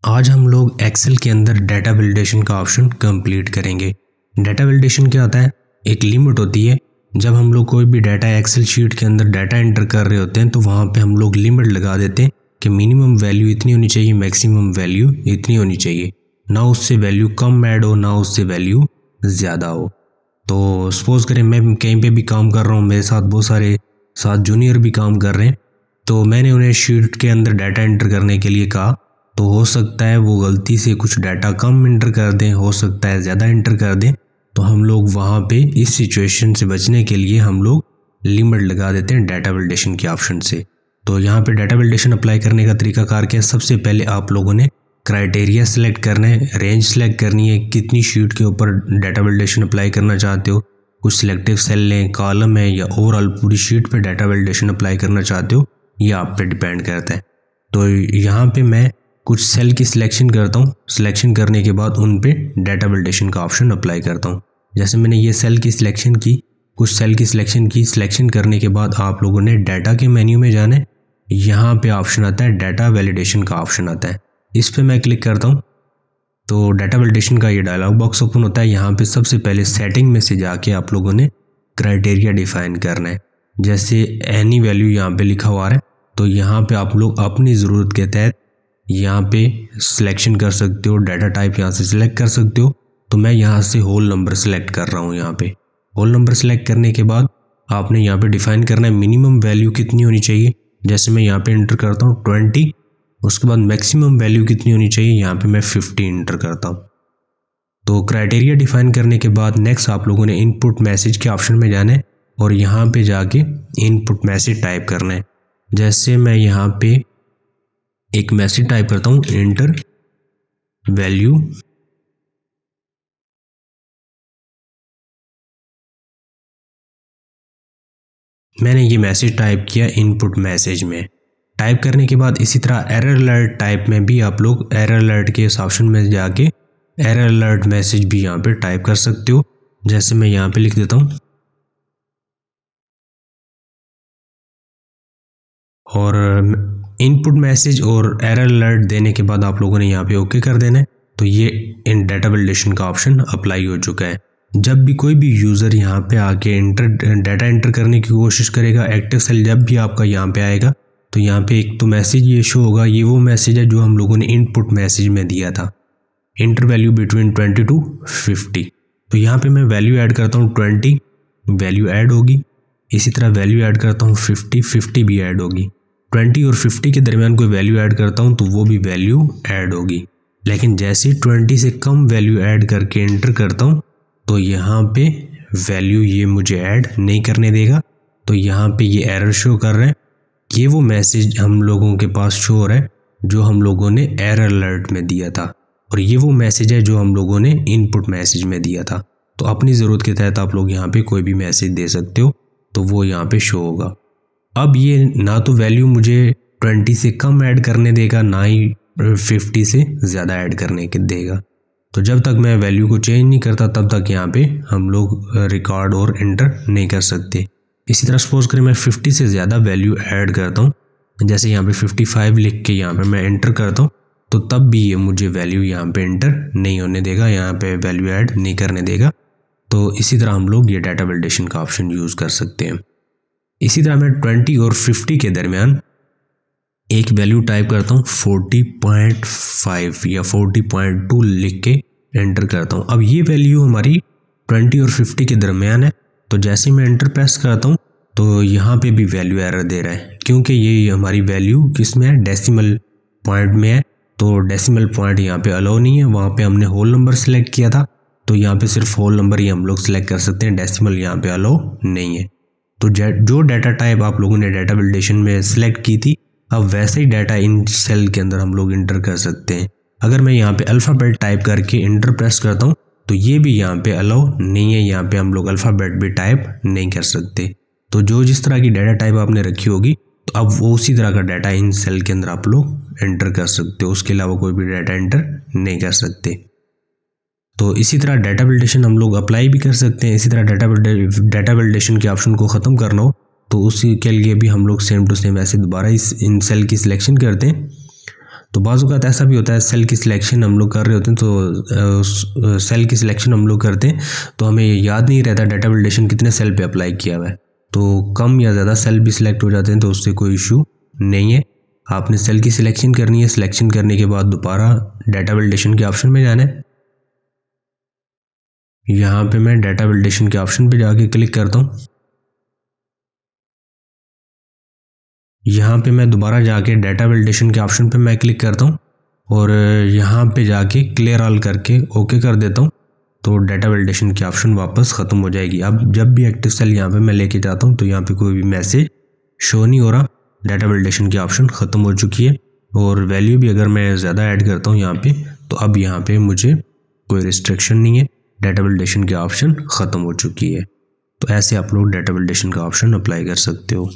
आज हम लोग एक्सेल के अंदर डाटा वैलिडेशन का ऑप्शन कंप्लीट करेंगे। डाटा वैलिडेशन क्या होता है? एक लिमिट होती है। जब हम लोग कोई भी डाटा एक्सेल शीट के अंदर डाटा एंटर कर रहे होते हैं तो वहाँ पे हम लोग लिमिट लगा देते हैं कि मिनिमम वैल्यू इतनी होनी चाहिए, मैक्सिमम वैल्यू इतनी होनी चाहिए, ना उससे वैल्यू कम ऐड हो ना उससे वैल्यू ज़्यादा हो। तो सपोज़ करें मैं कहीं पे भी काम कर रहा हूँ, मेरे साथ बहुत सारे साथ जूनियर भी काम कर रहे हैं, तो मैंने उन्हें शीट के अंदर डाटा एंटर करने के लिए कहा। तो हो सकता है वो गलती से कुछ डाटा कम एंटर कर दें, हो सकता है ज़्यादा एंटर कर दें। तो हम लोग वहाँ पे इस सिचुएशन से बचने के लिए हम लोग लिमिट लगा देते हैं डाटा वैलिडेशन के ऑप्शन से। तो यहाँ पे डाटा वैलिडेशन अप्लाई करने का तरीकाकार क्या है? सबसे पहले आप लोगों ने क्राइटेरिया सेलेक्ट करना है, रेंज सेलेक्ट करनी है, कितनी शीट के ऊपर डाटा वैलिडेशन अप्लाई करना चाहते हो। कुछ सिलेक्टिव सेल लें, कॉलम है, या ओवरऑल पूरी शीट पे डाटा वैलिडेशन अप्लाई करना चाहते हो, ये आप पे डिपेंड करता है। तो यहाँ पे मैं कुछ सेल की सिलेक्शन करता हूँ। सिलेक्शन करने के बाद उन पे डाटा वैलिडेशन का ऑप्शन अप्लाई करता हूँ। जैसे मैंने ये सेल की सिलेक्शन की, कुछ सेल की सिलेक्शन की। सिलेक्शन करने के बाद आप लोगों ने डाटा के मेन्यू में जाना है। यहाँ पे ऑप्शन आता है डाटा वैलिडेशन का ऑप्शन आता है, इस पे मैं क्लिक करता हूँ तो डाटा वैलिडेशन का ये डायलॉग बॉक्स ओपन होता है। यहाँ पे सबसे पहले सेटिंग में से जाके आप लोगों ने क्राइटेरिया डिफाइन करना है। जैसे एनी वैल्यू यहाँ पे लिखा हुआ है, तो यहाँ पे आप लोग अपनी ज़रूरत के तहत यहाँ पे सिलेक्शन कर सकते हो। डाटा टाइप यहाँ से सिलेक्ट कर सकते हो। तो मैं यहाँ से होल नंबर सेलेक्ट कर रहा हूँ। यहाँ पे होल नंबर सेलेक्ट करने के बाद आपने यहाँ पे डिफाइन करना है मिनिमम वैल्यू कितनी होनी चाहिए। जैसे मैं यहाँ पे इंटर करता हूँ 20, उसके बाद मैक्सिमम वैल्यू कितनी होनी चाहिए, यहाँ पे मैं 50 इंटर करता हूँ। तो क्राइटेरिया डिफाइन करने के बाद नेक्स्ट आप लोगों ने इनपुट मैसेज के ऑप्शन में जाना है और यहाँ पे जाके इनपुट मैसेज टाइप करना है। जैसे मैं यहाँ पे एक मैसेज टाइप करता हूँ, एंटर वैल्यू मैंने ये मैसेज टाइप किया इनपुट मैसेज में। टाइप करने के बाद इसी तरह एरर अलर्ट टाइप में भी आप लोग एरर अलर्ट के इस ऑप्शन में जाके एरर अलर्ट मैसेज भी यहाँ पे टाइप कर सकते हो। जैसे मैं यहाँ पे लिख देता हूँ और इनपुट मैसेज और एरर अलर्ट देने के बाद आप लोगों ने यहाँ पे ओके कर देना है। तो ये इन डाटा वैलिडेशन का ऑप्शन अप्लाई हो चुका है। जब भी कोई भी यूज़र यहाँ पे आके डाटा एंटर करने की कोशिश करेगा, एक्टिव सेल जब भी आपका यहाँ पे आएगा तो यहाँ पे एक तो मैसेज ये शो होगा। ये वो मैसेज है जो हम लोगों ने इनपुट मैसेज में दिया था, इंटर वैल्यू बिटवीन 20 to 50। तो यहाँ पे मैं वैल्यू ऐड करता हूँ 20, वैल्यू ऐड होगी। इसी तरह वैल्यू ऐड करता हूँ 50 भी ऐड होगी। 20 और 50 के दरमियान कोई वैल्यू ऐड करता हूँ तो वो भी वैल्यू ऐड होगी। लेकिन जैसे 20 से कम वैल्यू ऐड करके एंटर करता हूँ तो यहाँ पे वैल्यू ये मुझे ऐड नहीं करने देगा। तो यहाँ पे ये एरर शो कर रहा है। ये वो मैसेज हम लोगों के पास शो हो रहा है जो हम लोगों ने एरर अलर्ट में दिया था, और ये वो मैसेज है जो हम लोगों ने इनपुट मैसेज में दिया था। तो अपनी ज़रूरत के तहत आप लोग यहाँ पे कोई भी मैसेज दे सकते हो तो वो यहाँ पे शो होगा। अब ये ना तो वैल्यू मुझे 20 से कम ऐड करने देगा, ना ही 50 से ज़्यादा ऐड करने के देगा। तो जब तक मैं वैल्यू को चेंज नहीं करता तब तक यहाँ पे हम लोग रिकॉर्ड और एंटर नहीं कर सकते। इसी तरह सपोज करें मैं 50 से ज़्यादा वैल्यू ऐड करता हूँ, जैसे यहाँ पे 55 लिख के यहाँ पे मैं एंटर करता हूँ, तो तब भी ये मुझे वैल्यू यहाँ पे एंटर नहीं होने देगा, यहाँ पे वैल्यू ऐड नहीं करने देगा। तो इसी तरह हम लोग ये डाटा वैलिडेशन का ऑप्शन यूज़ कर सकते हैं। इसी तरह मैं 20 और 50 के दरमियान एक वैल्यू टाइप करता हूँ 40.5 या 40.2 लिख के एंटर करता हूँ। अब ये वैल्यू हमारी 20 और 50 के दरमियान है। तो जैसे मैं एंटर प्रेस करता हूँ तो यहाँ पे भी वैल्यू एरर दे रहा है, क्योंकि ये हमारी वैल्यू किस में है, डेसिमल पॉइंट में है। तो डेसिमल पॉइंट यहाँ पे अलाउ नहीं है। वहाँ पे हमने होल नंबर सेलेक्ट किया था, तो यहाँ पे सिर्फ होल नंबर ही हम लोग सेलेक्ट कर सकते हैं, डेसिमल यहाँ पे अलाउ नहीं है। तो जो डाटा टाइप आप लोगों ने डाटा वैलिडेशन में सेलेक्ट की थी, अब वैसे ही डाटा इन सेल के अंदर हम लोग इंटर कर सकते हैं। अगर मैं यहाँ पे अल्फ़ाबेट टाइप करके इंटर प्रेस करता हूँ तो ये भी यहाँ पे अलाउ नहीं है, यहाँ पे हम लोग अल्फ़ाबेट भी टाइप नहीं कर सकते। तो जो जिस तरह की डाटा टाइप आपने रखी होगी तो अब वो उसी तरह का डाटा इन सेल के अंदर आप लोग एंटर कर सकते हो, उसके अलावा कोई भी डाटा एंटर नहीं कर सकते। तो इसी तरह डाटा वैलिडेशन हम लोग अप्लाई भी कर सकते हैं। इसी तरह डाटा वैलिडेशन के ऑप्शन को ख़त्म करना हो तो उसी के लिए भी हम लोग सेम टू सेम ऐसे दोबारा इन सेल की सिलेक्शन करते हैं। तो बाज़ औक़ात ऐसा भी होता है सेल की सिलेक्शन हम लोग कर रहे होते हैं, तो सेल की सिलेक्शन हम लोग करते हैं तो हमें याद नहीं रहता डाटा वैलिडेशन कितने सेल पे अप्लाई किया हुआ है, तो कम या ज़्यादा सेल भी सिलेक्ट हो जाते हैं, तो उससे कोई इशू नहीं है। आपने सेल की सिलेक्शन करनी है, सिलेक्शन करने के बाद दोबारा डाटा वैलिडेशन के ऑप्शन में जाना है। यहाँ पे मैं डाटा वैलिडेशन के ऑप्शन पे जाके क्लिक करता हूँ। यहाँ पे मैं दोबारा जाके डाटा वैलिडेशन के ऑप्शन पे मैं क्लिक करता हूँ और यहाँ पे जाके क्लियर ऑल करके ओके कर देता हूँ, तो डाटा वैलिडेशन की ऑप्शन वापस ख़त्म हो जाएगी। अब जब भी एक्टिव सेल यहाँ पे मैं लेके जाता हूँ तो यहाँ पे कोई भी मैसेज शो नहीं हो रहा, डाटा वैलिडेशन की ऑप्शन ख़त्म हो चुकी है। और वैल्यू भी अगर मैं ज़्यादा ऐड करता हूँ यहाँ पे, तो अब यहाँ पे मुझे कोई रिस्ट्रिक्शन नहीं है, डाटा वैलिडेशन की ऑप्शन ख़त्म हो चुकी है। तो ऐसे आप लोग डाटा वैलिडेशन का ऑप्शन अप्लाई कर सकते हो।